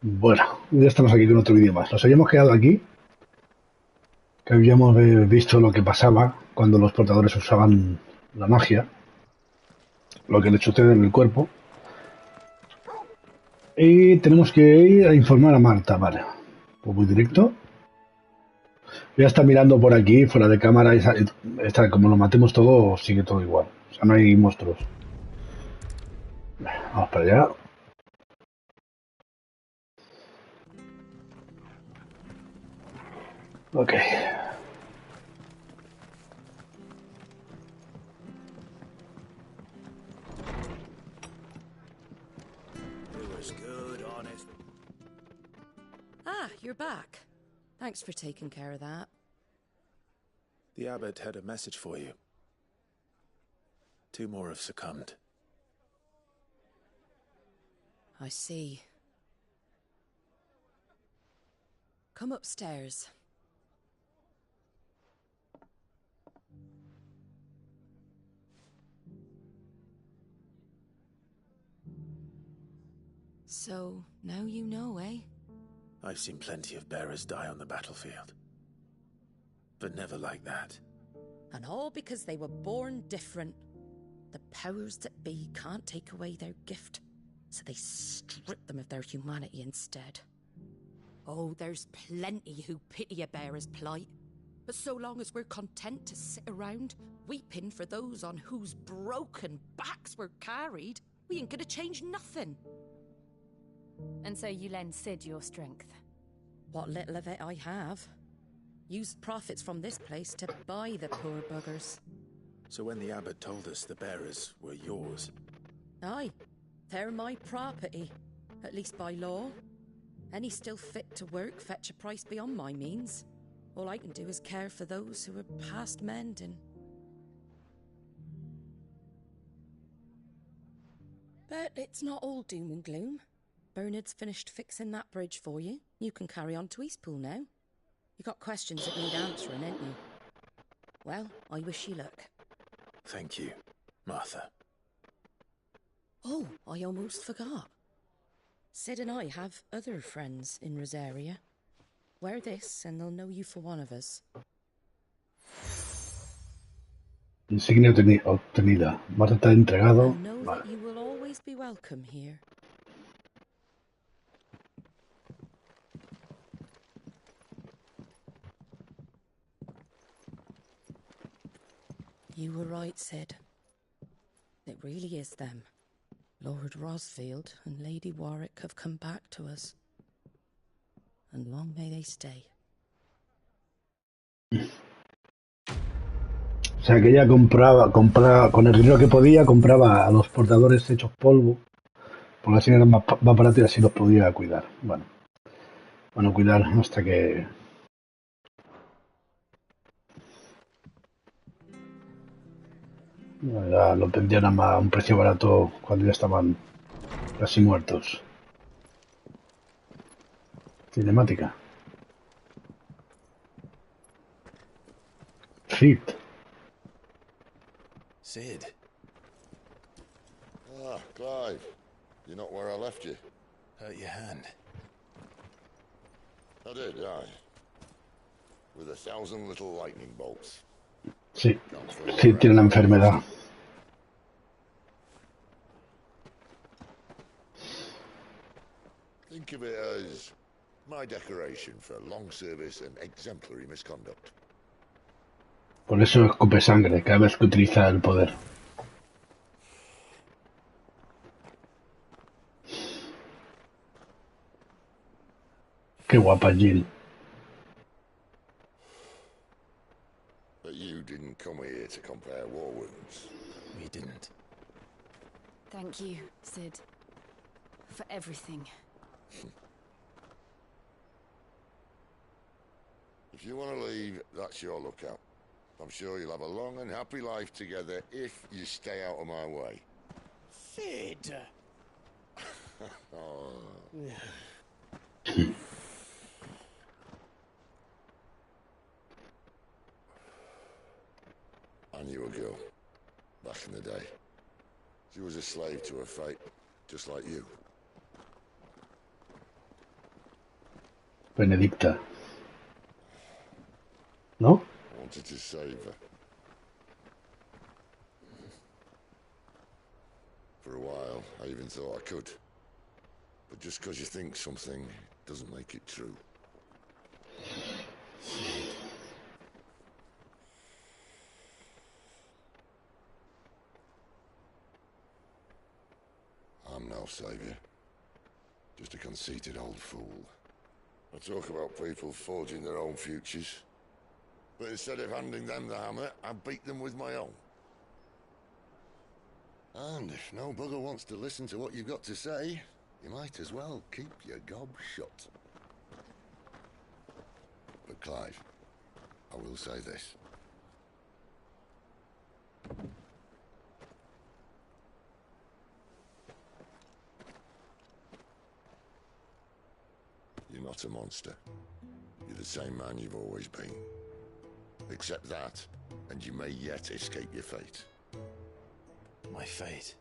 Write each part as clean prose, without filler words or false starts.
Bueno, ya estamos aquí con otro vídeo más. Nos habíamos quedado aquí, que habíamos visto lo que pasaba cuando los portadores usaban la magia, lo que les sucede en el cuerpo. Y tenemos que ir a informar a Marta, vale. Pues muy directo. Ya está mirando por aquí, fuera de cámara, y está, como lo matemos todo, sigue todo igual. O sea, no hay monstruos. Vamos para allá. Ok. It was good, honest. Ah, you're back. Thanks for taking care of that. The abbot had a message for you. 2 more have succumbed. I see. Come upstairs. So, now you know, eh? I've seen plenty of bearers die on the battlefield. But never like that. And all because they were born different. The powers that be can't take away their gift, so they strip them of their humanity instead. Oh, there's plenty who pity a bearer's plight. But so long as we're content to sit around, weeping for those on whose broken backs we're carried, we ain't gonna change nothing. And so you lend Sid your strength? What little of it I have. Used profits from this place to buy the poor buggers. So when the abbot told us the bearers were yours... Aye, they're my property, at least by law. Any still fit to work fetch a price beyond my means. All I can do is care for those who are past mending. But it's not all doom and gloom. Bernard's finished fixing that bridge for you. You can carry on to Eastpool now. You got questions that need answering, ain't you? Well, I wish you luck. Thank you, Martha. Oh, I almost forgot. Sid and I have other friends in Rosaria. Wear this and they'll know you for one of us. Insignia obtenida. Marta está entregado. And know Vale. that you will always be welcome here. You were right, Sid. It really is them. Lord Rosfield and Lady Warwick have come back to us. And long may they stay. O sea, que ella compraba, con el dinero que podía, compraba a los portadores hechos polvo, porque así eran más baratos y así los podía cuidar. Bueno, cuidar hasta que... Ya lo vendían a un precio barato cuando ya estaban casi muertos. Cinemática. Fit. Sid. Ah, Clive. You're not where I left you. Hurt your hand. I did, aye. With 1,000 little lightning bolts. Sí. Can't feel Sí, where tiene una I enfermedad. Think of it as my decoration for long service and exemplary misconduct. Por eso escupe sangre cada vez que utiliza el poder. Qué guapa Jill. But you didn't come here to compare war wounds. We didn't. Thank you, Sid. For everything. If you want to leave, that's your lookout. I'm sure you'll have a long and happy life together if you stay out of my way. Sid! Oh. I knew a girl, back in the day. She was a slave to her fate, just like you. Benedicta. ¿No? I wanted to save her. For a while, I even thought I could. But just because you think something doesn't make it true. I'm no savior. Just a conceited old fool. I talk about people forging their own futures. But instead of handing them the hammer, I beat them with my own. And if no bugger wants to listen to what you've got to say, you might as well keep your gob shut. But Clive, I will say this. You're not a monster. You're the same man you've always been. Accept that, and you may yet escape your fate. My fate.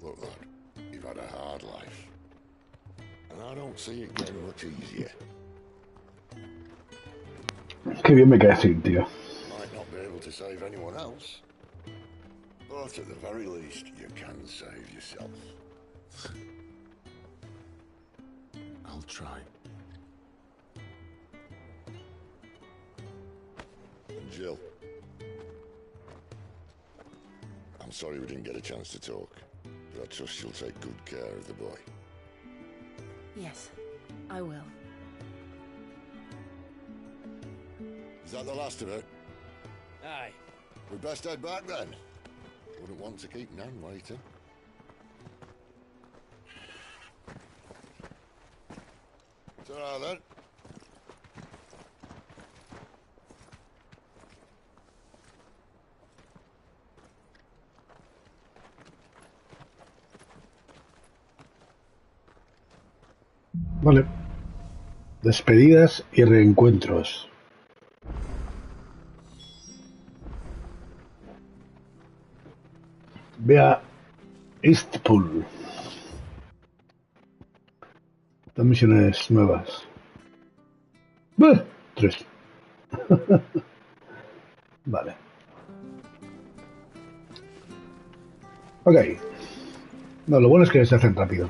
Look, lad, you've had a hard life. And I don't see it getting much easier. Qué bien me cae así, tío. Might not be able to save anyone else. But at the very least, you can save yourself. I'll try. And Jill. I'm sorry we didn't get a chance to talk, but I trust you'll take good care of the boy. Yes, I will. Is that the last of it? Aye. We best head back then. Wouldn't want to keep Nan waiting. Ta-ra then. Vale. Despedidas y reencuentros. Ve a Eastpool. Dos misiones nuevas. ¡Bah! 3. Vale. Ok. No, lo bueno es que se hacen rápido.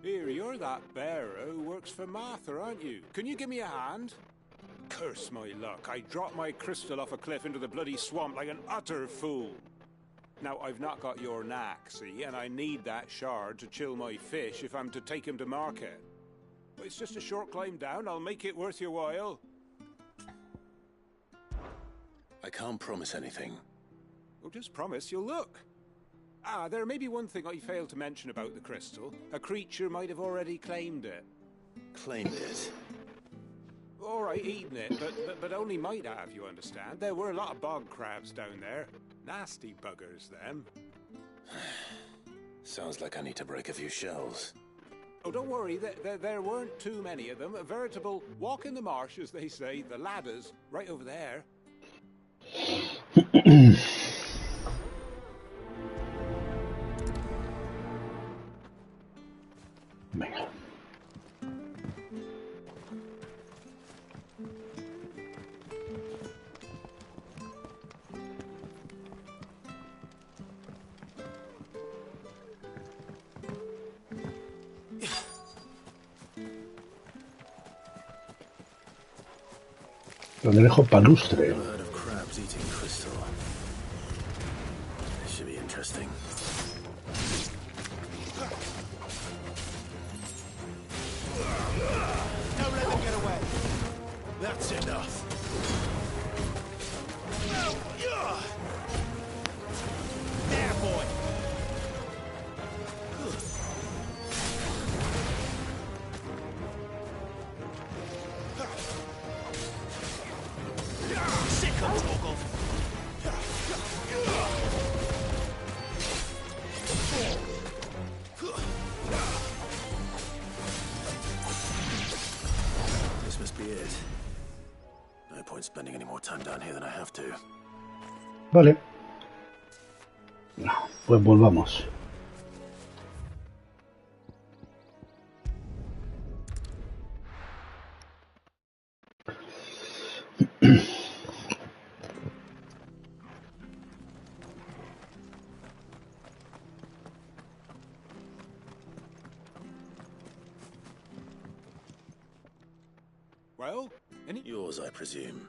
Here, you're that bearer who works for Martha, aren't you? Can you give me a hand? Curse my luck, I dropped my crystal off a cliff into the bloody swamp like an utter fool. Now, I've not got your knack, see, and I need that shard to chill my fish if I'm to take him to market. But it's just a short climb down, I'll make it worth your while. I can't promise anything. Well, just promise you'll look. Ah, there may be one thing I failed to mention about the crystal. A creature might have already claimed it. Claimed it. All right, eaten it, but only might have, you understand. There were a lot of bog crabs down there. Nasty buggers, them. Sounds like I need to break a few shells. Oh, don't worry, there weren't too many of them. A veritable walk in the marsh, as they say, the ladders, right over there. Venga. Cangrejo palustre. Never heard of crabs eating crystal. This should be interesting. Don't let them get away. That's enough. There, boy. Sick of Torgal. This must be it. No point spending any more time down here than I have to. Vale. Pues volvamos. Well, any... Yours, I presume.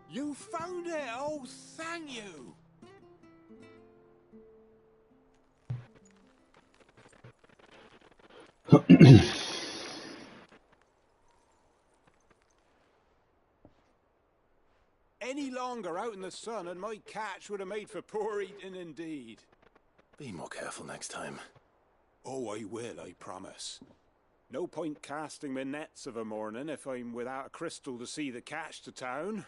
You found it! Oh, thank you! Any longer out in the sun and my catch would have made for poor eating indeed. Be more careful next time. Oh, I will, I promise. No point casting my nets of a morning if I'm without a crystal to see the catch to town.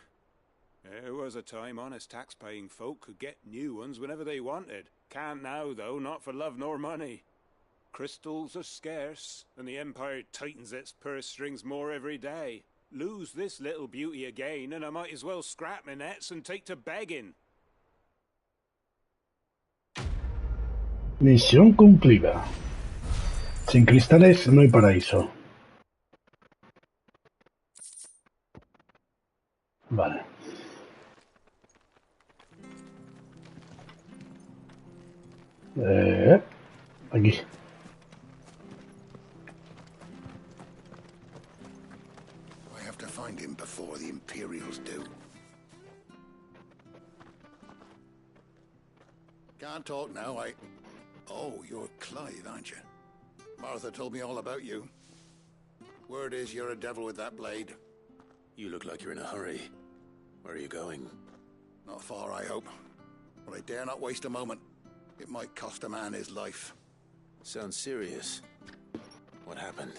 There was a time honest tax-paying folk could get new ones whenever they wanted. Can't now, though, not for love nor money. Crystals are scarce, and the Empire tightens its purse strings more every day. Lose this little beauty again, and I might as well scrap my nets and take to begging. Misión cumplida. Sin cristales no hay paraíso. Vale. Aquí. I have to find him before the Imperials do. Can't talk now, Oh, you're Clive, aren't you? Martha told me all about you. Word is you're a devil with that blade. You look like you're in a hurry. Where are you going? Not far, I hope. But I dare not waste a moment. It might cost a man his life. Sounds serious. What happened?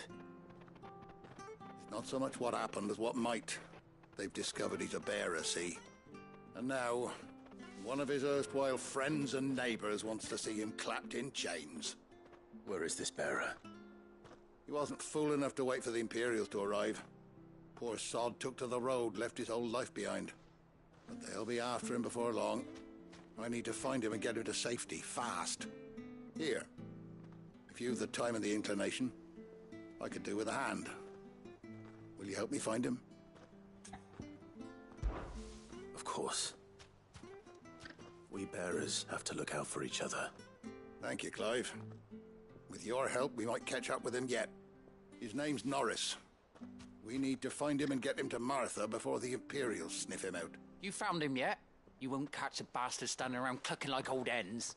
It's not so much what happened as what might. They've discovered he's a bearer, see? And now, one of his erstwhile friends and neighbors wants to see him clapped in chains. Where is this bearer? He wasn't fool enough to wait for the Imperials to arrive. Poor sod took to the road, left his whole life behind. But they'll be after him before long. I need to find him and get him to safety, fast. Here. If you've the time and the inclination, I could do with a hand. Will you help me find him? Of course. We bearers have to look out for each other. Thank you, Clive. With your help, we might catch up with him yet. His name's Norris. We need to find him and get him to Martha before the Imperials sniff him out. You found him yet? You won't catch a bastard standing around clucking like old hens.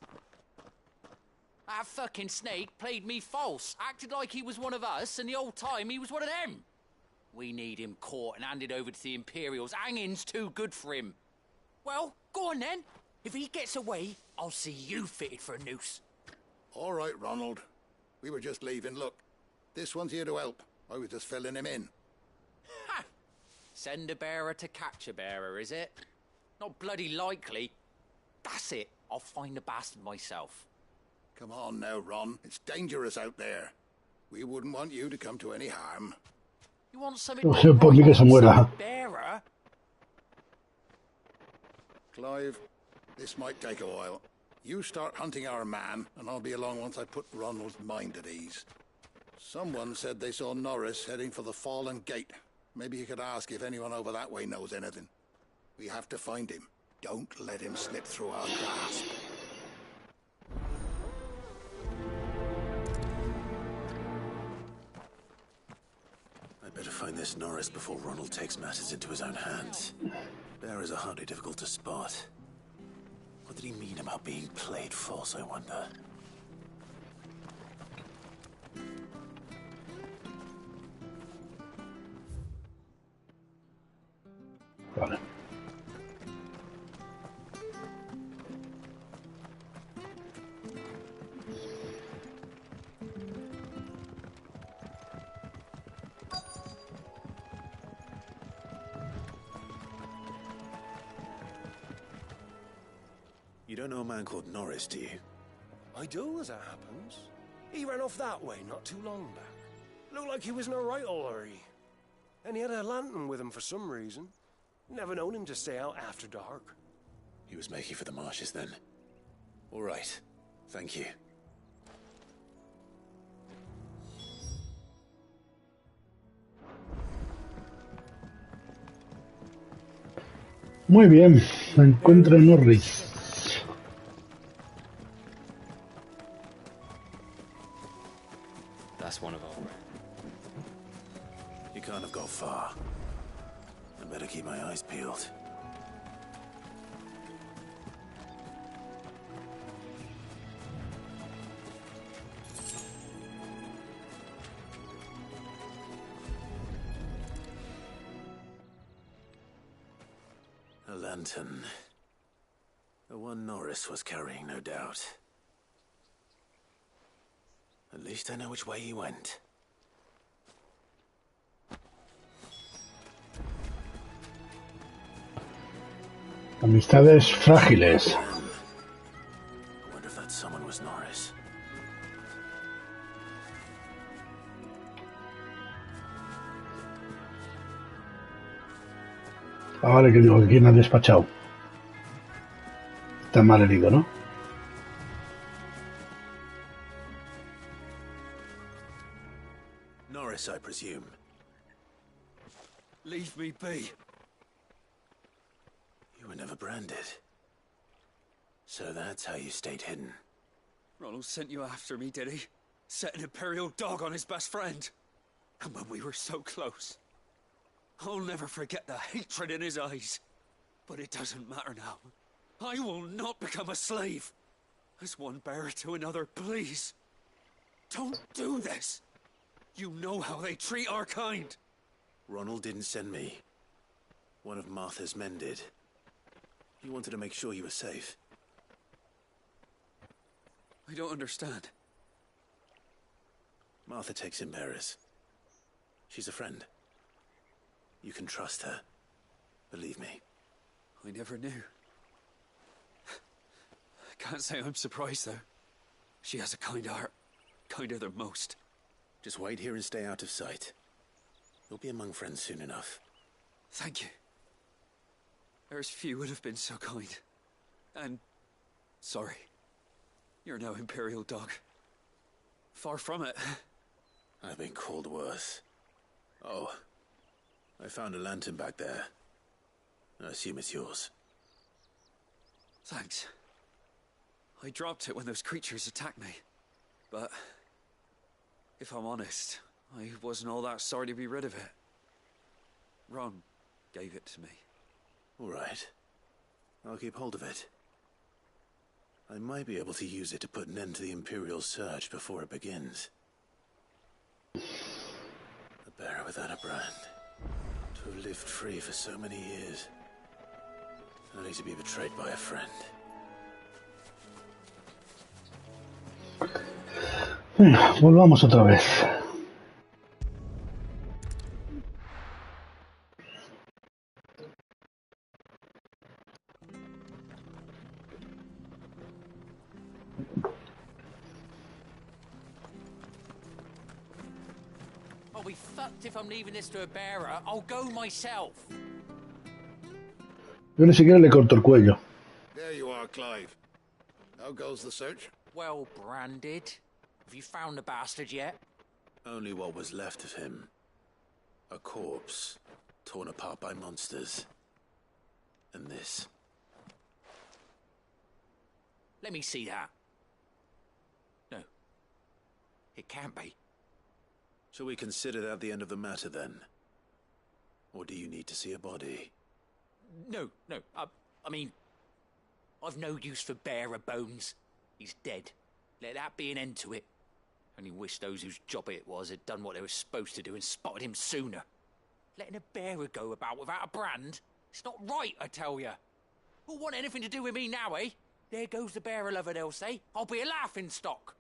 That fucking snake played me false, acted like he was one of us, and the whole time he was one of them. We need him caught and handed over to the Imperials. Hanging's too good for him. Well, go on then. If he gets away, I'll see you fitted for a noose. All right, Ronald. We were just leaving. Look, this one's here to help. I was just filling him in. Ha! Send a bearer to catch a bearer, is it? Not bloody likely. That's it. I'll find the bastard myself. Come on now, Ron. It's dangerous out there. We wouldn't want you to come to any harm. You want something No sé por mí que se muera. bearer? Clive, this might take a while. You start hunting our man, and I'll be along once I put Ronald's mind at ease. Someone said they saw Norris heading for the Fallen Gate. Maybe you could ask if anyone over that way knows anything. We have to find him. Don't let him slip through our grasp. I'd better find this Norris before Ronald takes matters into his own hands. Bearers are hardly difficult to spot. What did he mean about being played false, I wonder? Vale. You don't know a man called Norris, do you? I do, as it happens. He ran off that way not too long back. Looked like he was in a right old hurry. And he had a lantern with him for some reason. Never known him to stay out after dark. He was making for the marshes then. All right. Thank you. Muy bien, se encuentra Norris. That's one of our. You can't have got far. I better keep my eyes peeled. A lantern. The one Norris was carrying, no doubt. At least I know which way he went. Amistades frágiles. I wonder if that someone was Norris. Ah, vale, que digo, ¿quién ha despachado? Está mal herido, ¿no? Norris, I presume. Leave me be. You were never branded. So that's how you stayed hidden. Ronald sent you after me, did he? Set an Imperial dog on his best friend. And when we were so close. I'll never forget the hatred in his eyes. But it doesn't matter now. I will not become a slave. As one bearer to another, please. Don't do this. You know how they treat our kind. Ronald didn't send me. One of Martha's men did. He wanted to make sure you were safe. I don't understand. Martha takes in bearers. She's a friend. You can trust her. Believe me. I never knew. I can't say I'm surprised, though. She has a kind heart. Kinder than most. Just wait here and stay out of sight. You'll be among friends soon enough. Thank you. There's few would have been so kind. And... sorry. You're no Imperial dog. Far from it. I've been called worse. Oh. I found a lantern back there. I assume it's yours. Thanks. I dropped it when those creatures attacked me. But... if I'm honest, I wasn't all that sorry to be rid of it. Ron gave it to me. All right. I'll keep hold of it. I might be able to use it to put an end to the Imperial search before it begins. A bearer without a brand. To have lived free for so many years. Only to be betrayed by a friend. Venga, volvamos otra vez. I'll be fucked if I'm leaving this to a bearer. I'll go myself. Yo ni siquiera le corto el cuello. There you are, Clive. How goes the search? Well branded. Have you found the bastard yet? Only what was left of him. A corpse, torn apart by monsters. And this. Let me see that. No. It can't be. Shall we consider that the end of the matter, then? Or do you need to see a body? No. I mean... I've no use for bearer bones. He's dead. Let that be an end to it. Only wish those whose job it was had done what they were supposed to do and spotted him sooner. Letting a bearer go about without a brand? It's not right, I tell you. Who'll want anything to do with me now, eh? There goes the bearer lover, they'll say. I'll be a laughing stock.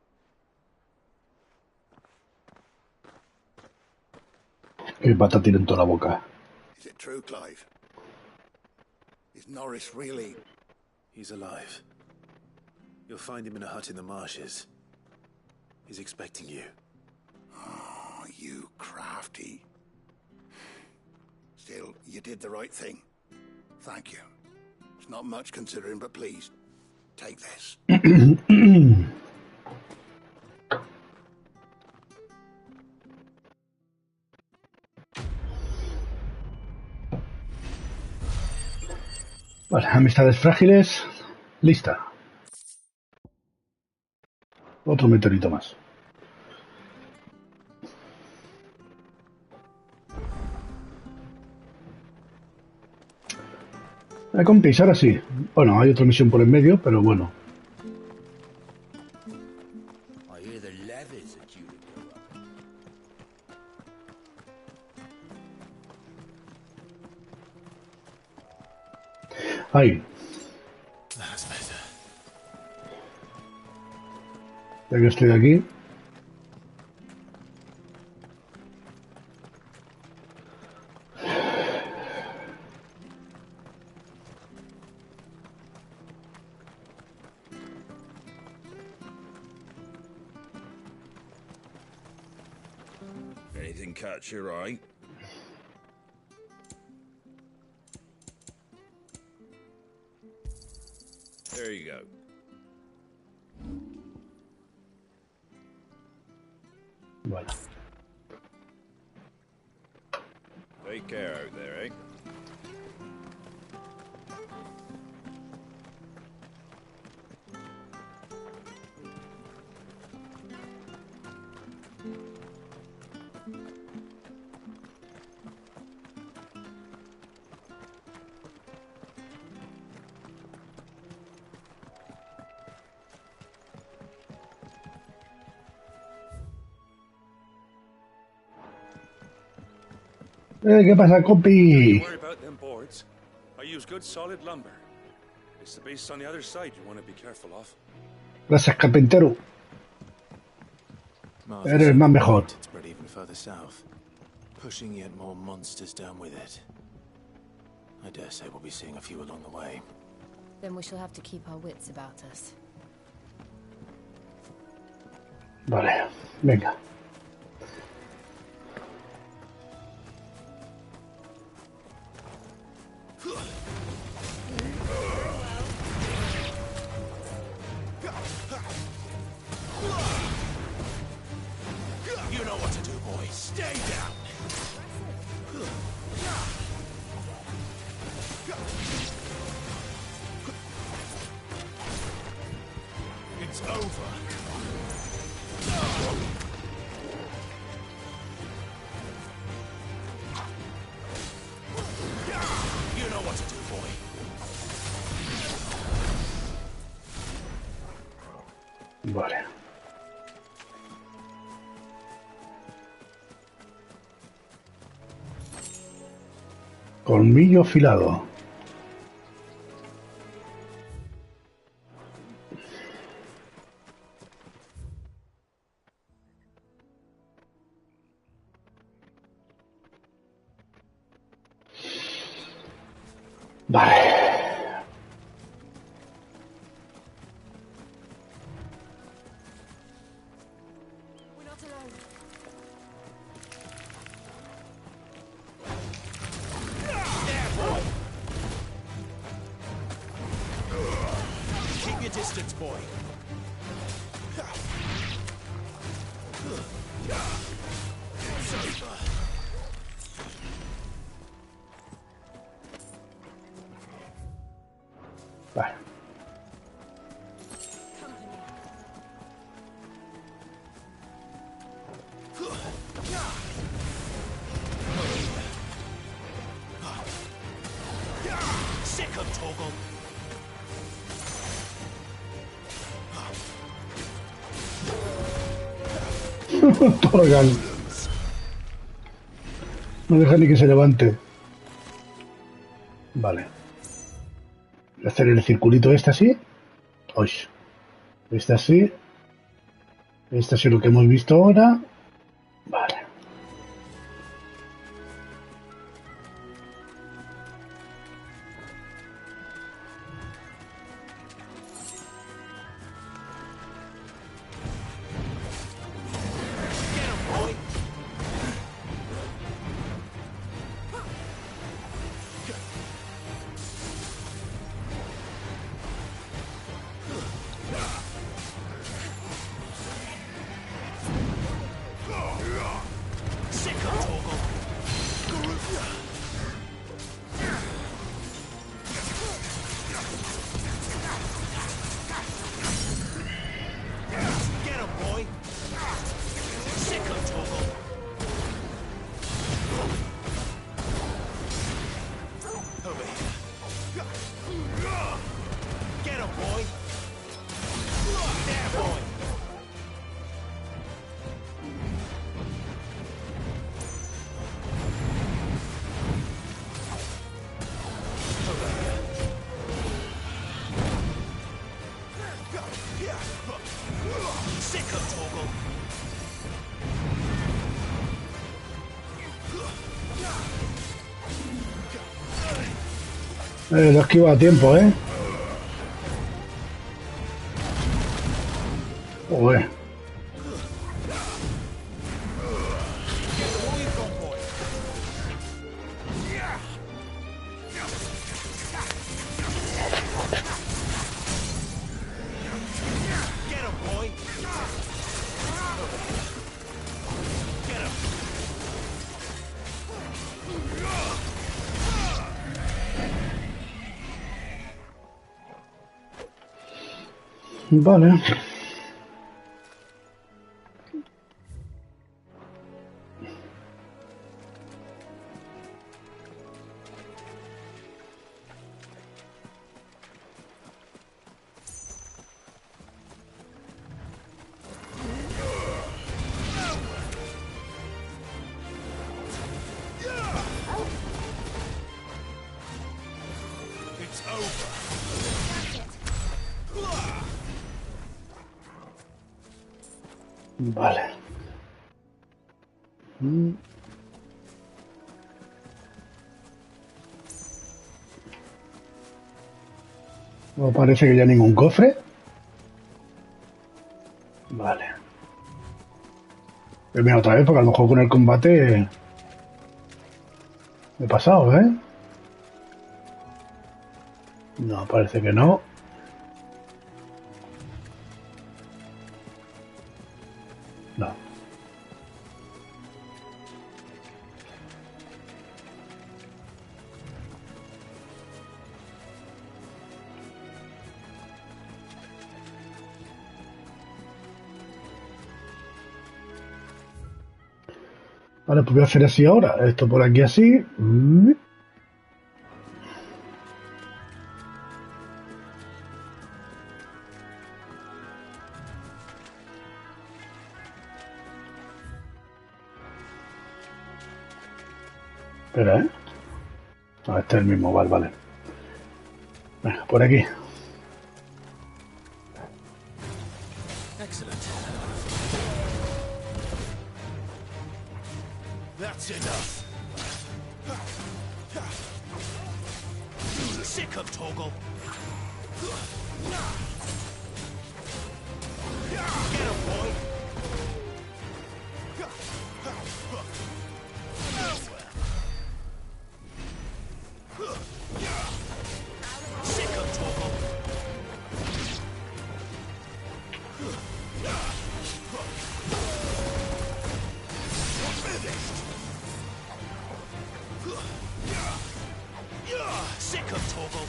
Qué pata tiene en toda la boca. Is it true, Clive? Is Norris really... He's alive. You'll find him in a hut in the marshes. He's expecting you. Oh, you crafty. Still, you did the right thing. Thank you. It's not much considering, but please, take this. Vale, amistades frágiles. Lista. Otro meteorito más. Compis, ahora sí. Bueno, hay otra misión por en medio, pero bueno. Ahí. Ya que estoy aquí. Anything catch your eye? There you go. Bueno. Take care out there, eh? ¿Qué pasa, compi? Don't worry about them boards. I use good solid lumber. It's the base on the other side you want to be careful of. Gracias, carpintero. Eres más mejor. It's spread even further south, pushing yet more monsters down with it. I dare say we'll be seeing a few along the way. Then we shall have to keep our wits about us. Vale, venga. You know what to do, boys. Stay down. It's over. You know what to do, boy. Vale. Colmillo afilado. Vale. Keep your distance, boy. It's over. Vale. Sick of Torgal. Torgal. No deja ni que se levante. Vale. Voy a hacer el circulito este así. Uy. Este así. Este así lo que hemos visto ahora. Vale. Lo esquivo a tiempo, ¿eh? Joder. Vale. Vale. No parece que ya ningún cofre. Vale. Pero mira, otra vez, porque a lo mejor con el combate me he pasado, ¿eh? No, parece que no. No. Vale, pues voy a hacer así ahora. Esto por aquí así. Espera, ¿eh? Ah, este es el mismo, vale, vale. Venga, por aquí. Excellent. That's enough. Sick of Torgal. Get him, boy. Sick of Torgal. Sick of Torgal.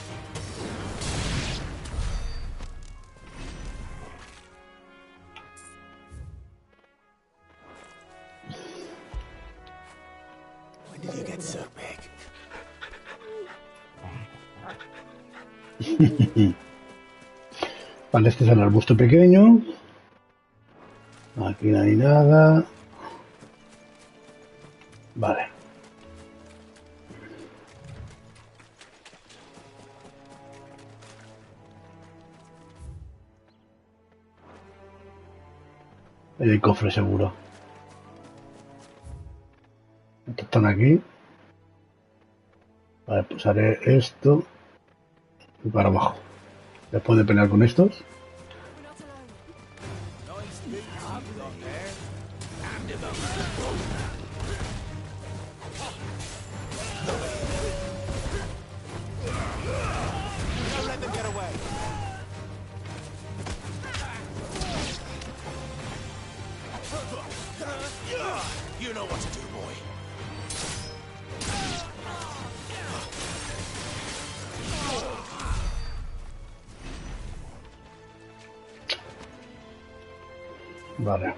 When did you get so big? Vale, este es el arbusto pequeño. Aquí no hay nada. Vale. Ahí hay cofre seguro. Estos están aquí. Vale, pues haré esto y para abajo. Después de pelear con estos. Don't let them get away. You know what to do, boy. Vale.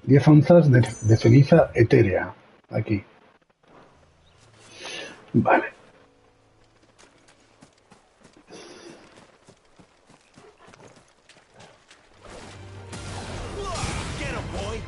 Diez onzas de ceniza etérea. Aquí. Vale. Get him, boy.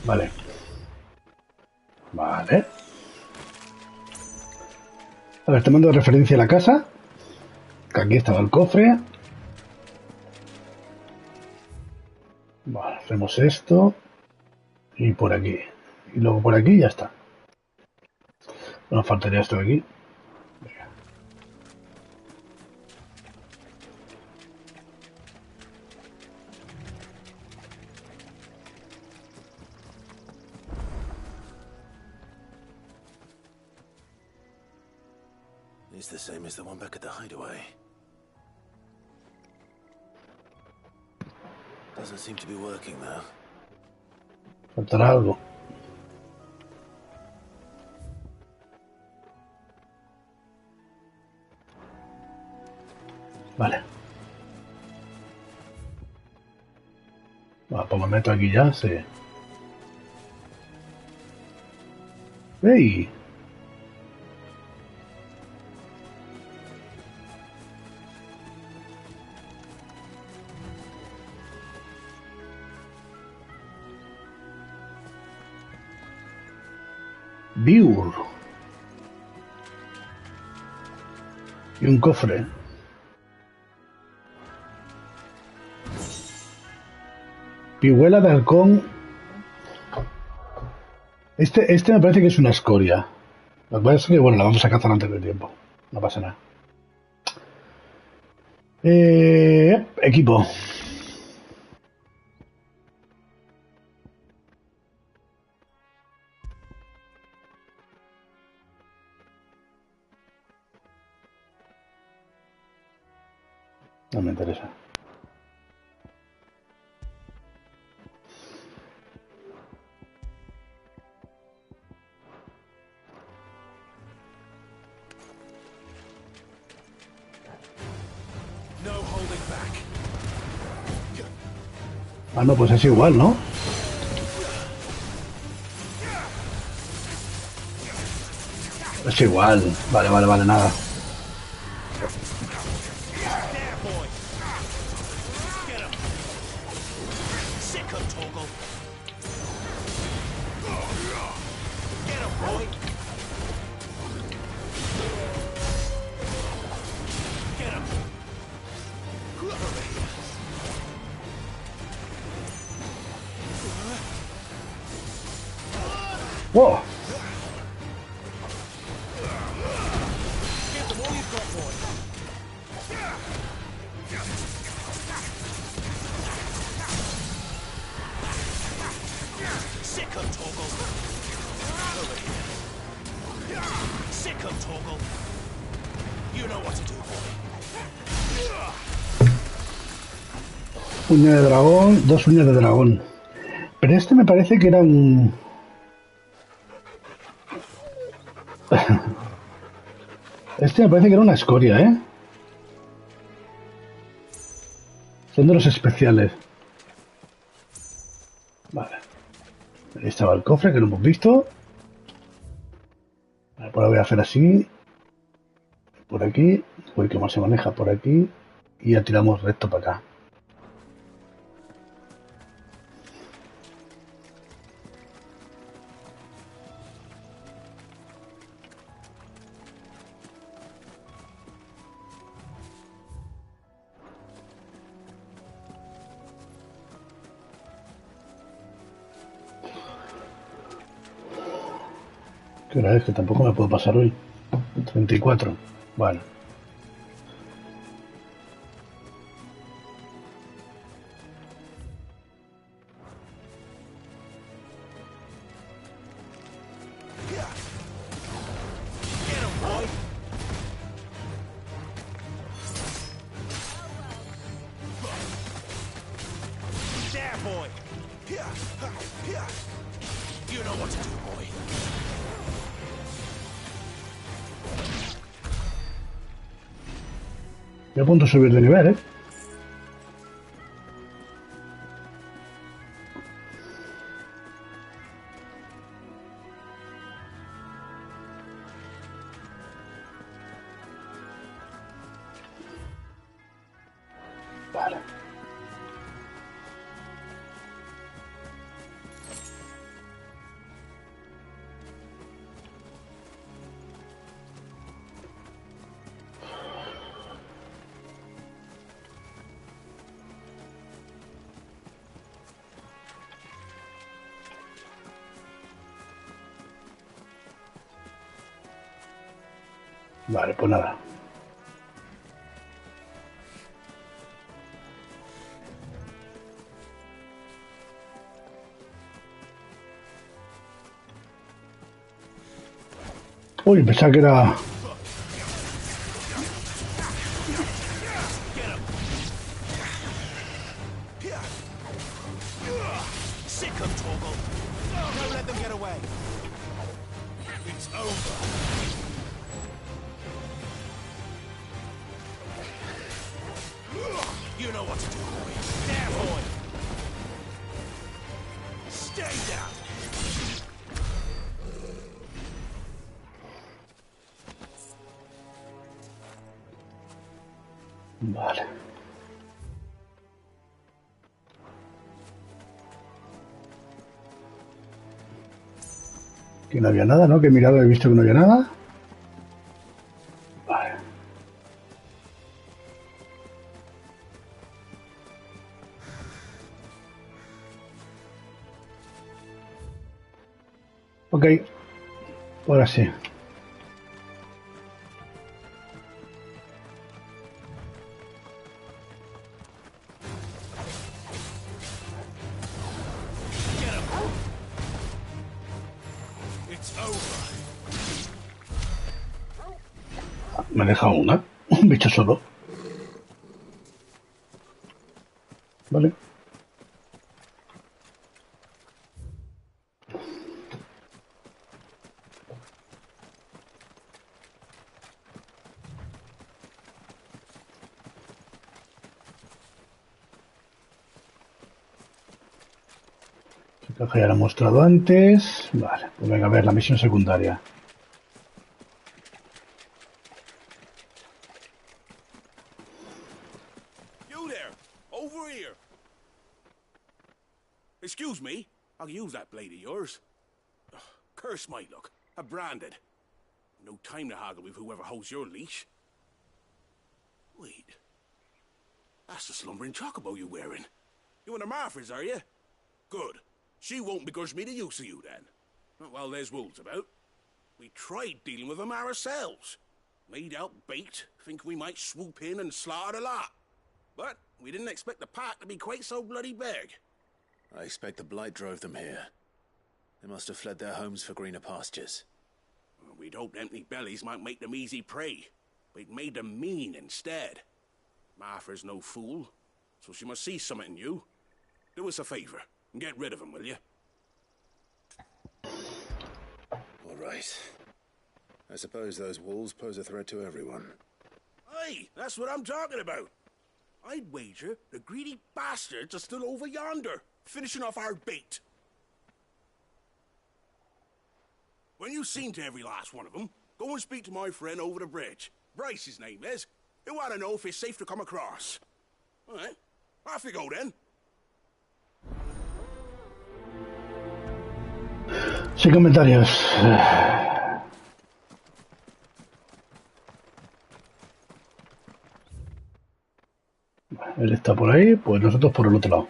Vale. Vale. A ver, te mando referencia a la casa. Que aquí estaba el cofre. Vale, hacemos esto. Y por aquí. Y luego por aquí y ya está. Nos faltaría esto de aquí. Venga. It's the same as the one back at the hideaway. Doesn't seem to be working though. Faltará algo. Vale. Pues me meto aquí ya, sí. ¡Ey! Biur. Y un cofre. Pihuela de halcón. Este me parece que es una escoria. Lo que pasa es que, bueno, la vamos a cazar antes del tiempo. No pasa nada. Equipo. No me interesa. Ah, no, pues es igual, ¿no? Es igual. Vale, vale, vale, nada. ¡Wow! Uña de dragón, 2 uñas de dragón. Pero este me parece que era un... Este me parece que era una escoria, ¿eh? Son de los especiales. Vale. Ahí estaba el cofre que lo hemos visto. Ahora voy a hacer así. Por aquí. Uy, que más se maneja por aquí. Y ya tiramos recto para acá. ¿Qué hora es? Que tampoco me puedo pasar hoy. 34. Bueno. Estoy a punto de subir de nivel, ¿eh? Vale. Vale, pues nada. Uy, pensaba que era... Sick of Torgal. Don't let them get away. It's over. You know what to do, boy. There, boy. Stay down. Vale. Que no había nada, ¿no? Que he mirado y he visto que no había nada. Vale. Ok. Ahora sí. Me deja una. Un bicho solo. Vale. Esta caja ya la he mostrado antes. Vale, pues venga a ver la misión secundaria. Excuse me, I'll use that blade of yours. Ugh, curse my luck. I'm branded. No time to haggle with whoever holds your leash. Wait. That's the slumbering chocobo you're wearing. You and the Marfors, are you? Good. She won't begrudge me the use of you, then. Not while there's wolves about. We tried dealing with them ourselves. Laid out bait, think we might swoop in and slaughter the lot. But we didn't expect the pack to be quite so bloody big. I expect the Blight drove them here. They must have fled their homes for greener pastures. Well, we'd hoped empty bellies might make them easy prey, but it made them mean instead. Martha's no fool, so she must see something in you. Do us a favor and get rid of them, will you? All right. I suppose those wolves pose a threat to everyone. Aye, that's what I'm talking about. I'd wager the greedy bastards are still over yonder, finishing off our bait. When you've seen to every last one of them, go and speak to my friend over the bridge. Bryce, his name is. He'll want to know if it's safe to come across. All right, off you go then. Sin comentarios. Él está por ahí, pues nosotros por el otro lado.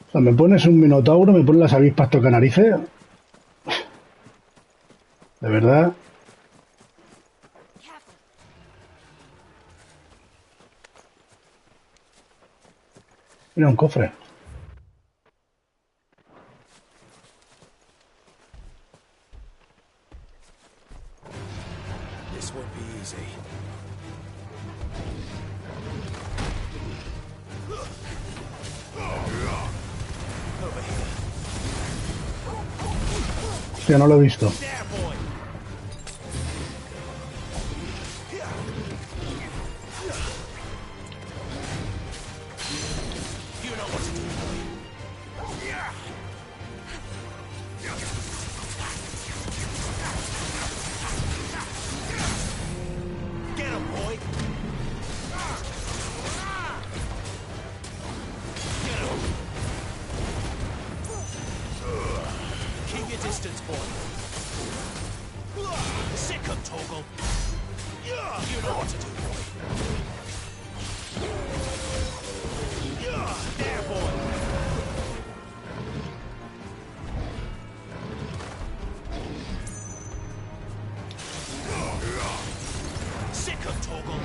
O sea, me pones un minotauro, me pones las avispas toca narices. De verdad. Mira, un cofre. This won't be easy. Hostia, no lo he visto. distance, boy. Sick of Torgal. You know what to do, boy. There, boy. Sick of Torgal.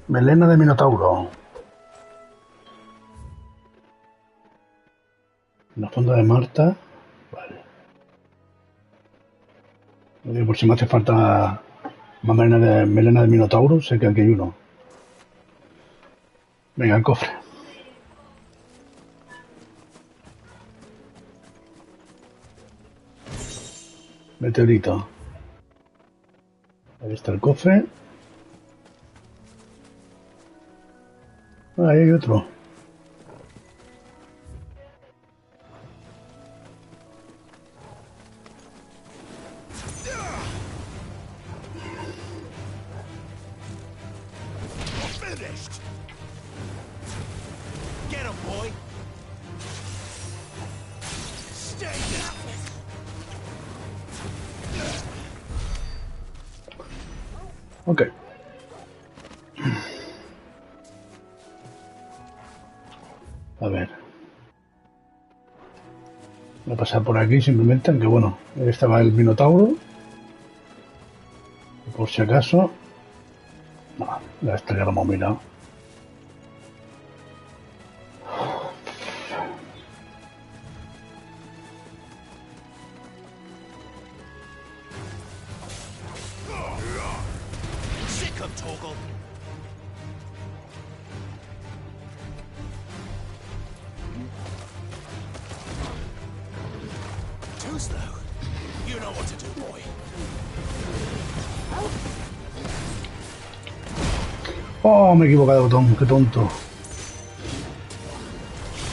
Melena de Minotauro. La fonda de Marta. Vale. Por si me hace falta más melena de Minotauro, sé que aquí hay uno. Venga, el cofre. Meteorito. Ahí está el cofre. Ahí hay otro. Finished. Get him, boy. Stay down. Ok. A ver. Voy a pasar por aquí simplemente, aunque bueno, ahí estaba el Minotauro. Por si acaso. No, ya esto ya lo hemos mirado. Sick of Torgal. Too slow. You know what to do, boy. Oh, me he equivocado de botón, qué tonto.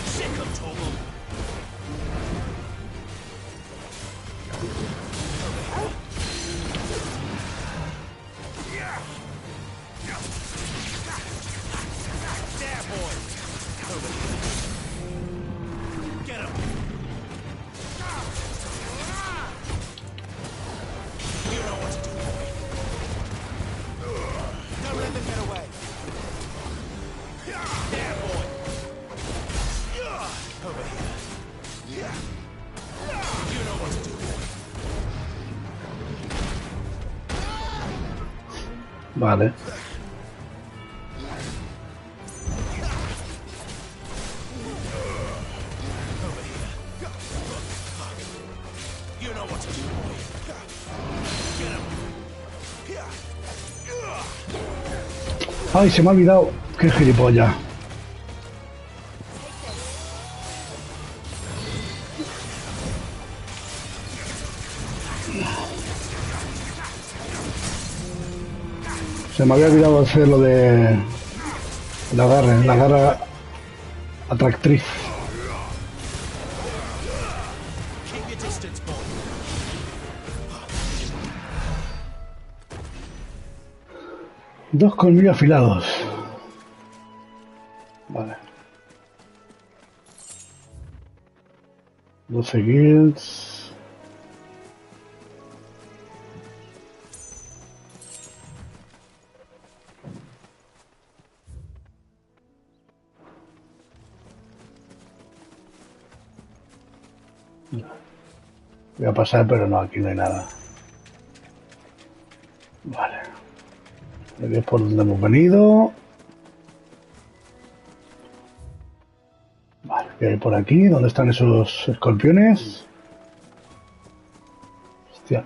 Sick of Torgal. There, boy. Over here. Get him. You know what to do, boy. Don't let them get away. There, boy. Over here. You know what to do, boy. Vale. You know what to do, boy. Get him. Ay, se me ha olvidado. Qué gilipollas. Se me había olvidado hacer lo de la garra atractriz. Keep your distance, boy. Dos colmillos afilados. Vale. 12 guilds. Voy a pasar, pero no, aquí no hay nada. Vale. Aquí es por donde hemos venido. Vale, ¿qué hay por aquí? ¿Dónde están esos escorpiones? Hostia.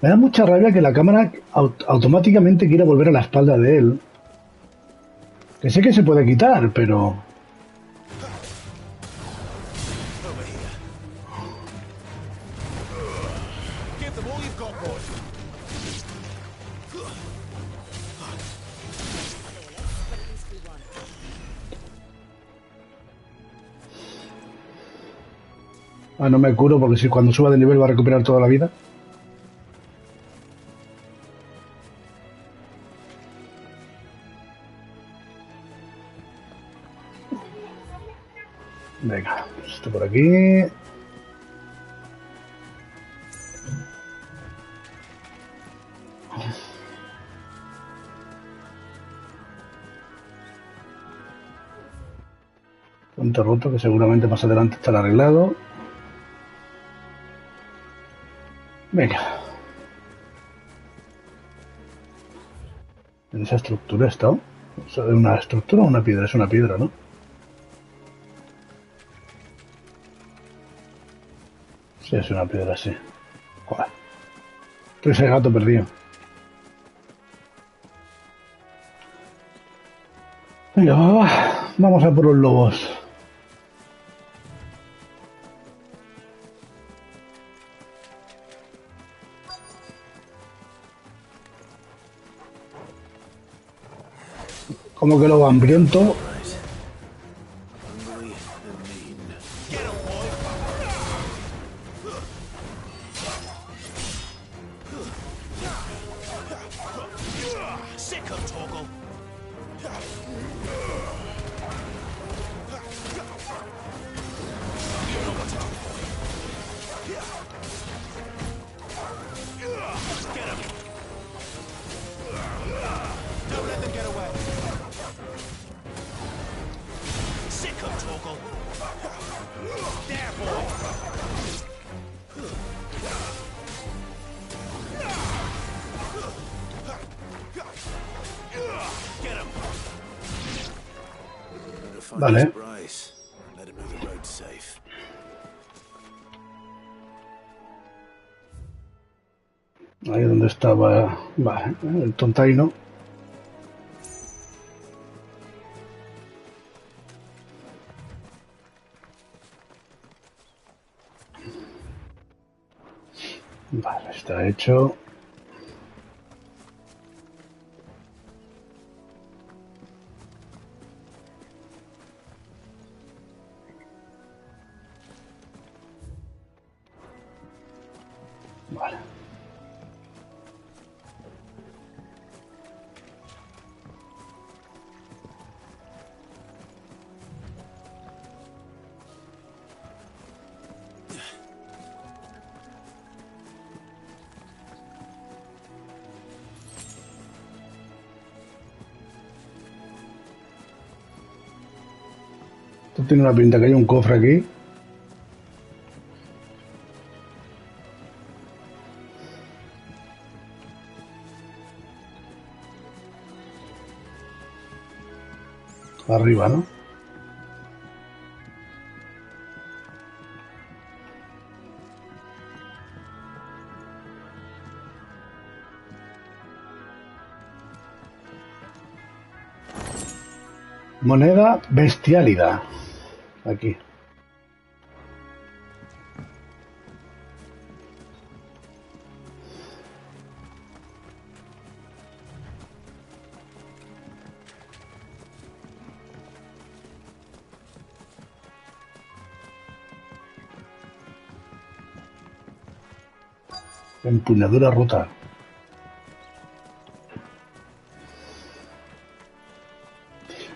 Me da mucha rabia que la cámara automáticamente quiera volver a la espalda de él. Que sé que se puede quitar, pero... All you've got, boy. Ah, no me curo porque si cuando suba de nivel va a recuperar toda la vida. Venga, esto por aquí. Puente roto que seguramente más adelante estará arreglado. Venga. En esa estructura está. ¿Es una estructura o una piedra? Es una piedra, ¿no? Sí, es una piedra, sí. Joder. Estoy ese gato perdido. Venga, vamos a por los lobos. Como que lo hambriento. Vale. Ahí donde estaba, vale, el tontaino. Vale, está hecho. Vale. Esto tiene una pinta que hay un cofre aquí. Arriba, ¿no? Moneda bestialidad. Aquí. Empuñadura rota.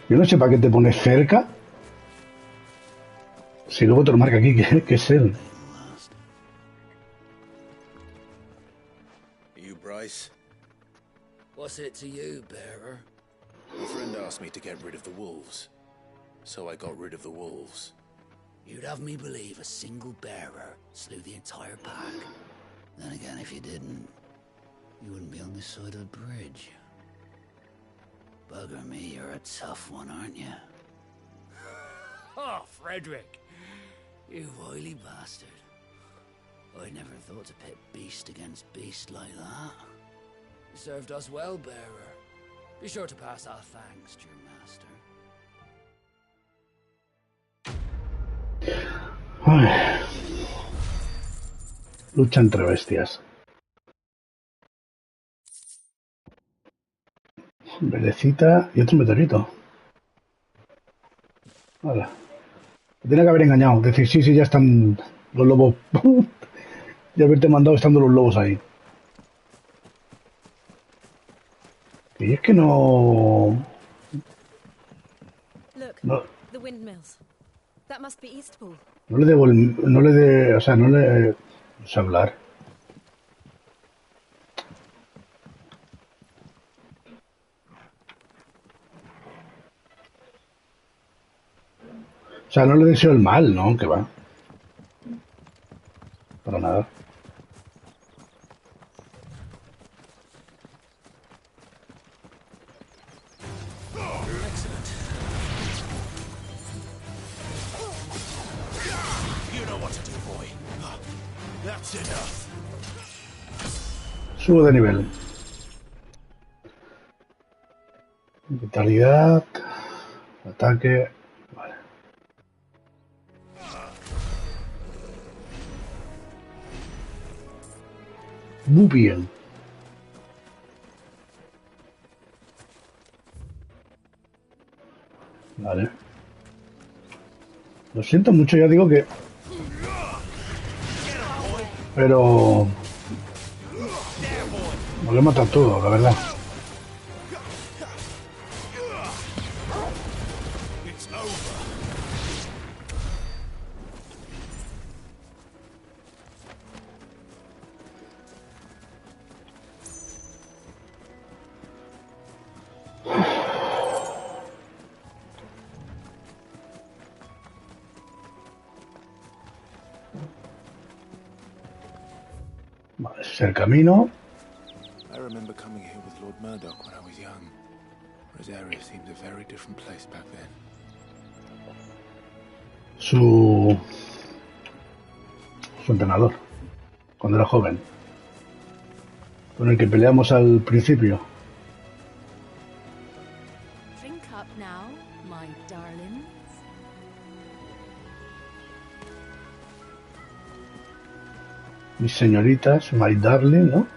Yo no sé para qué te pones cerca. Si luego te lo marca aquí, que es él. You, Bryce? What's it to you, bearer? A friend asked me to get rid of the wolves. So I got rid of the wolves. You'd have me believe a single bearer slew the entire pack. Then again, if you didn't, you wouldn't be on this side of the bridge. Bugger me, you're a tough one, aren't you? Oh, Frederick! You wily bastard. I never thought to pit beast against beast like that. You served us well, bearer. Be sure to pass our thanks to your master. Ay. Lucha entre bestias. Velecita y otro meteorito. Hola. Me tiene que haber engañado. Decir, sí, ya están los lobos. Y haberte mandado estando los lobos ahí. Y es que no... No, The windmills. That must be Eastpool. no le debo... No le de... O sea, no le... No sé hablar. O sea, no le deseo el mal, ¿no? Que va. Para nada. Subo de nivel. Vitalidad. Ataque. Vale. Muy bien. Vale. Lo siento mucho, ya digo que... Pero... Me lo he matado todo, la verdad. Vale, ese es el camino. I remember coming here with Lord Murdoch when I was young. Rosaria seemed a very different place back then. Su entrenador, cuando era joven, con el que peleamos al principio. Drink up now, my darlings. Mis señoritas, my darling, ¿no?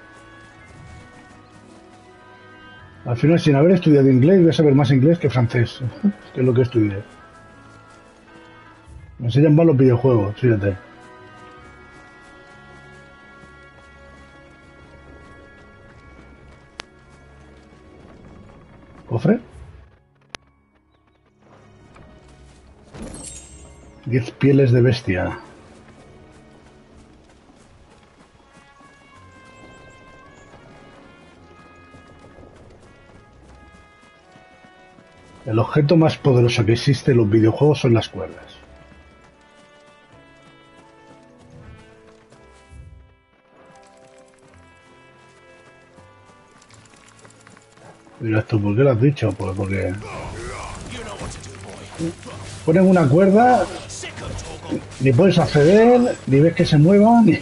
Al final, sin haber estudiado inglés, voy a saber más inglés que francés, que es lo que estudié. Me enseñan más los videojuegos, fíjate. ¿Cofre? 10 pieles de bestia. El objeto más poderoso que existe en los videojuegos son las cuerdas. Mira esto, ¿por qué lo has dicho? Pues porque... Ponen una cuerda, ni puedes acceder, ni ves que se mueva, ni...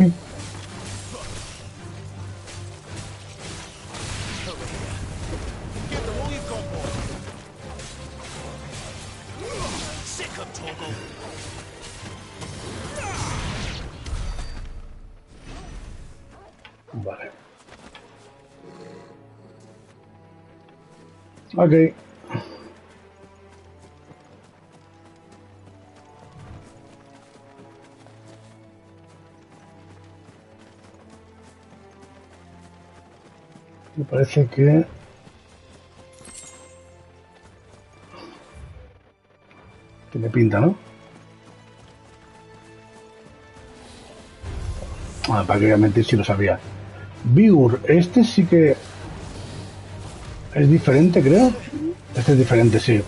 Vale. Ok. Me parece que... Tiene pinta, ¿no? Ah, para que mentir si lo sabía. Bigur, este sí que... Es diferente, creo. Este es diferente, sí.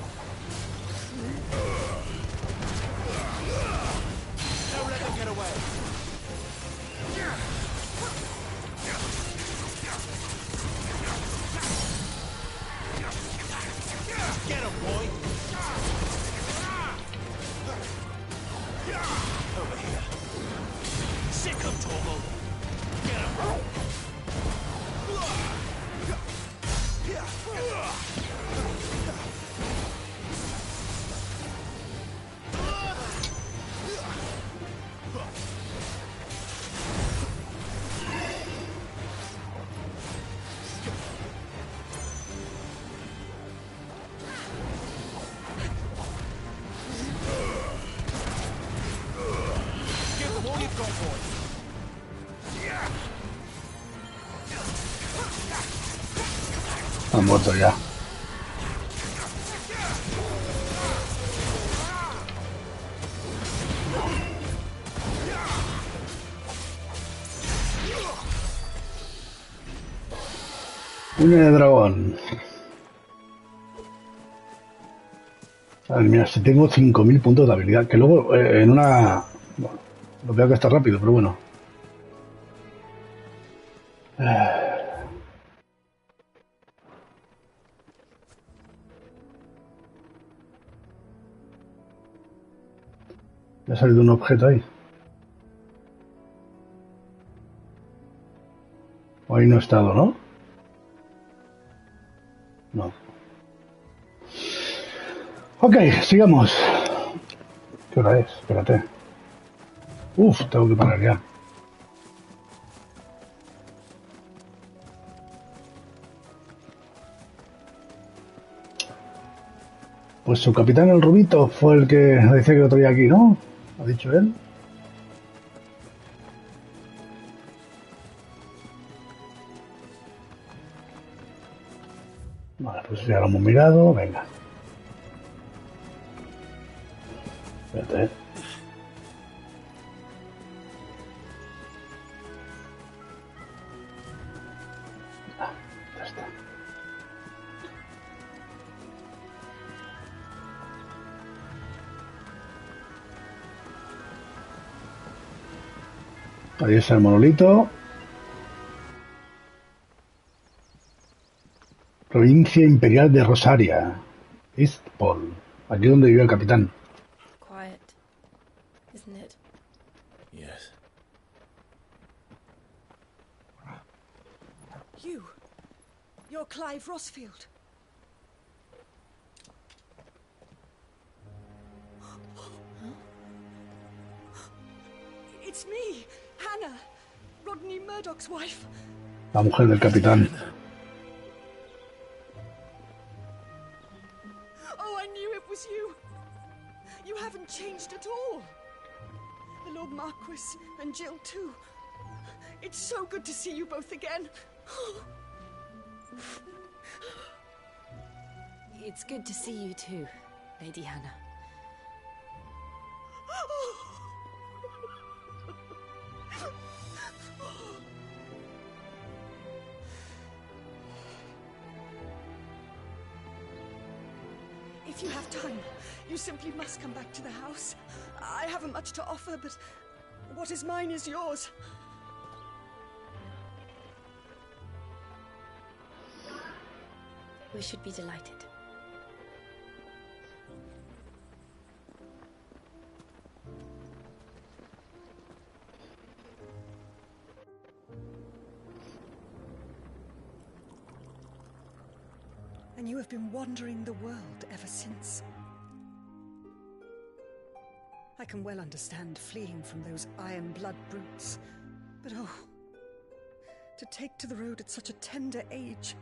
Han muerto ya. Uña de dragón. A ver, mira, si tengo 5000 puntos de habilidad, que luego en una... Bueno, lo veo que está rápido, pero bueno. Me ha salido un objeto ahí. Ahí no he estado, ¿no? No. Ok, sigamos. ¿Qué hora es? Espérate. Uf, tengo que parar ya. Pues su capitán, el Rubito, fue el que decía que lo traía aquí, ¿no? ¿Ha dicho él? Vale, pues ya lo hemos mirado, venga. Espérate. Ya está. Ahí está el monolito. Provincia Imperial de Rosaria. Eastpol. Aquí donde vive el capitán. Quiet, isn't it? Yes. You're Clive Rosfield. It's me, Hannah, Rodney Murdoch's wife. La mujer del capitán. Oh, I knew it was you. You haven't changed at all. The Lord Marquis and Jill too. It's so good to see you both again. It's good to see you too, Lady Hannah. If you have time, you simply must come back to the house. I haven't much to offer, but what is mine is yours. We should be delighted. And you have been wandering the world ever since. I can well understand fleeing from those iron blood brutes, but oh, to take to the road at such a tender age.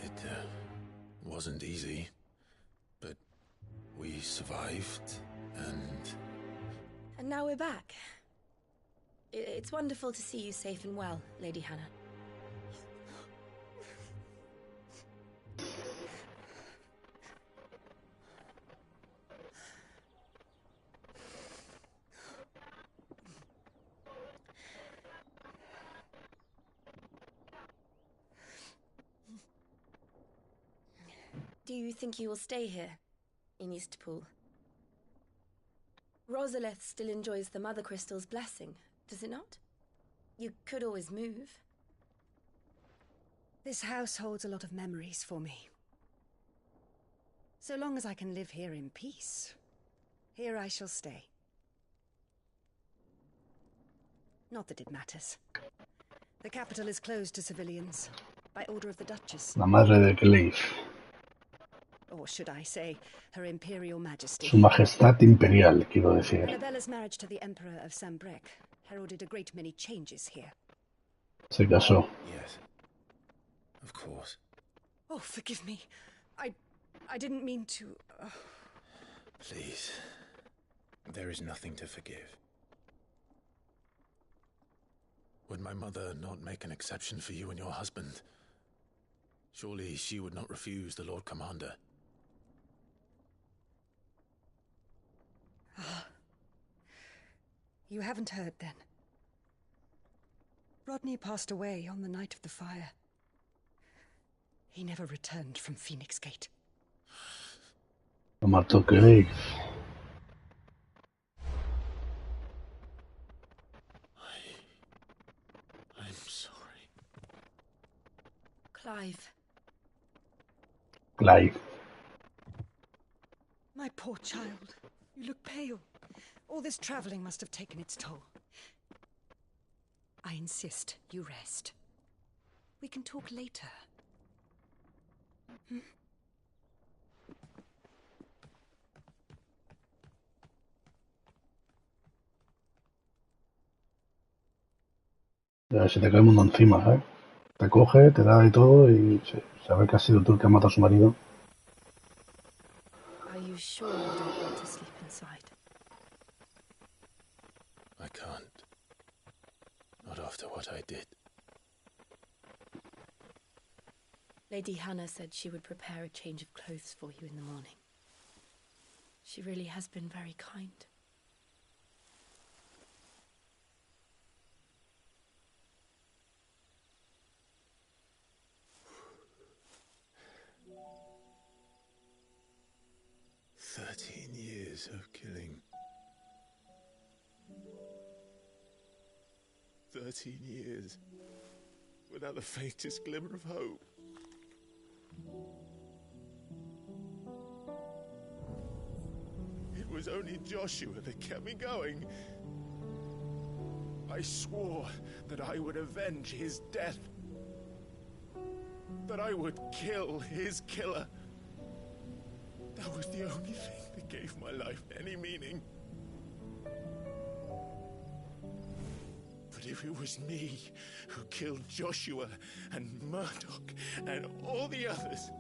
It wasn't easy, but we survived, and... And now we're back. It's wonderful to see you safe and well, Lady Hannah. Do you think you will stay here, in Eastpool? Rosalith still enjoys the Mother Crystal's blessing, does it not? You could always move. This house holds a lot of memories for me. So long as I can live here in peace, here I shall stay. Not that it matters. The capital is closed to civilians, by order of the Duchess. La madre de Clive. Or should I say, Her Imperial Majesty. Su Majestad Imperial, quiero decir. Annabella's marriage to the Emperor of Sambrec heralded a great many changes here. Se casó. Yes. Of course. Oh, forgive me. I didn't mean to... Please. There is nothing to forgive. Would my mother not make an exception for you and your husband? Surely she would not refuse the Lord Commander. You haven't heard, then. Rodney passed away on the night of the fire. He never returned from Phoenix Gate. Lo mató Craig. I'm sorry. Clive. Clive. My poor child. You look pale. All this traveling must have taken its toll. I insist you rest. We can talk later. Se te cae el mundo encima, ¿sabes? Te coge, te da de todo y saber que has sido tú el que ha matado a su marido. Are you sure you don't want to sleep inside? I can't. Not after what I did. Lady Hannah said she would prepare a change of clothes for you in the morning. She really has been very kind. Years of killing. 13 years without the faintest glimmer of hope. It was only Joshua that kept me going. I swore that I would avenge his death. That I would kill his killer. That was the only thing that gave my life any meaning. But if it was me who killed Joshua and Murdoch and all the others,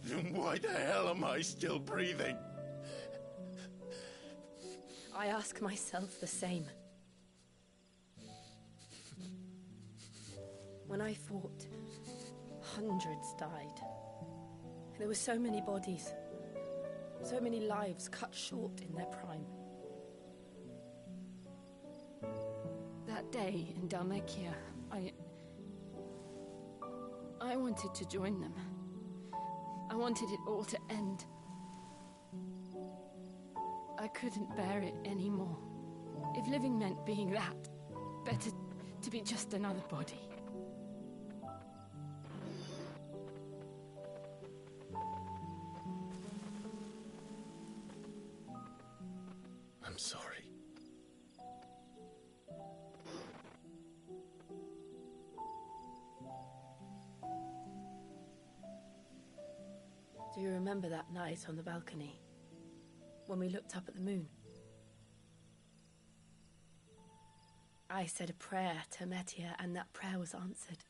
then why the hell am I still breathing? I ask myself the same. When I fought, hundreds died. There were so many bodies, so many lives cut short in their prime. That day in Dalmekia, I wanted to join them. I wanted it all to end. I couldn't bear it anymore. If living meant being that, better to be just another body. I'm sorry. Do you remember that night on the balcony? When we looked up at the moon? I said a prayer to Metia, and that prayer was answered.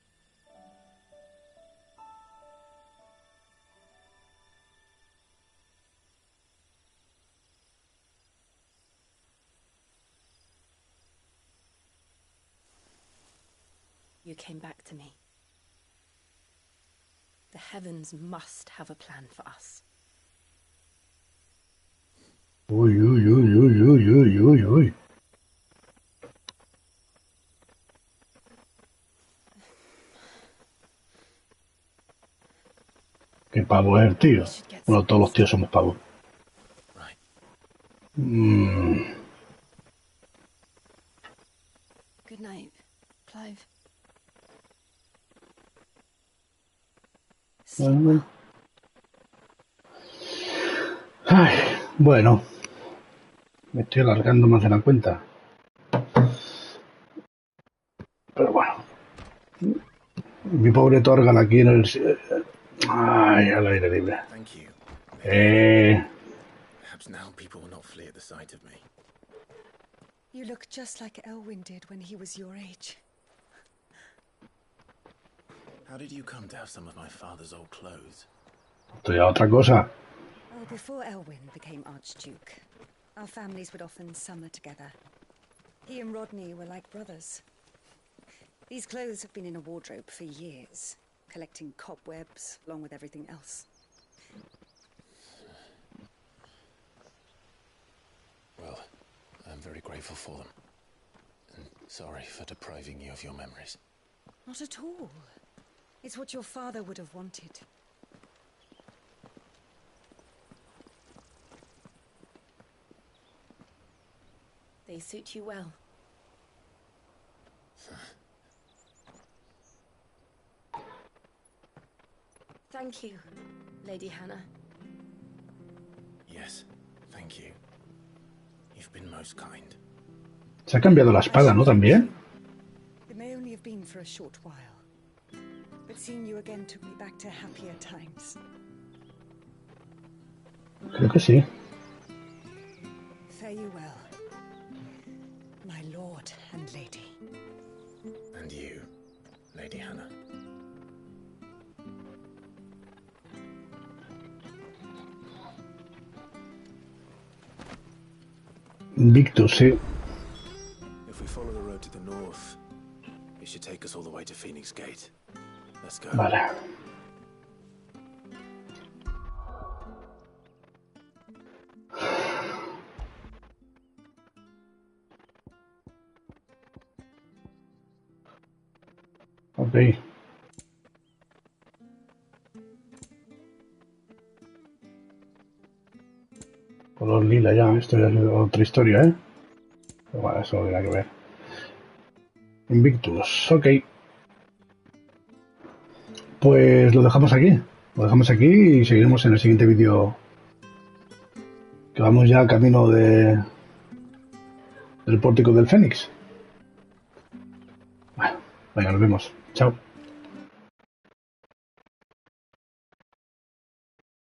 You came back to me. The heavens must have a plan for us. Uy, uy, uy, uy, uy, uy, uy, uy. Qué pavo es el tío. Bueno, todos los tíos somos pavos. Good night, Clive. Ay, bueno, me estoy alargando más de la cuenta. Pero bueno, mi pobre Torgal aquí en el... Ay, al aire libre. Perhaps now people will not flee at the sight of me. You look just like Elwyn did when he was your age. How did you come to have some of my father's old clothes? Esto ya otra cosa. Well, before Elwyn became Archduke, our families would often summer together. He and Rodney were like brothers. These clothes have been in a wardrobe for years, collecting cobwebs along with everything else. Well, I'm very grateful for them. And sorry for depriving you of your memories. Not at all. It's what your father would have wanted. They suit you well. Thank you, Lady Hannah. Yes, thank you. You've been most kind. Se ha cambiado la espada, ¿no? También. It may only have been for a short while, but seeing you again took me back to happier times. Creo que sí. Fare you well, my lord and lady. And you, Lady Hannah. Victus, sí. If we follow the road to the north, it should take us all the way to Phoenix Gate. Let's go. Vale. Ok. Color lila ya, esto ya es otra historia, ¿eh? Pero bueno, eso no tiene que ver. Invictus, ok. Pues lo dejamos aquí. Lo dejamos aquí y seguiremos en el siguiente vídeo. Que vamos ya camino del pórtico del Fénix. Bueno, venga, nos vemos. Chao.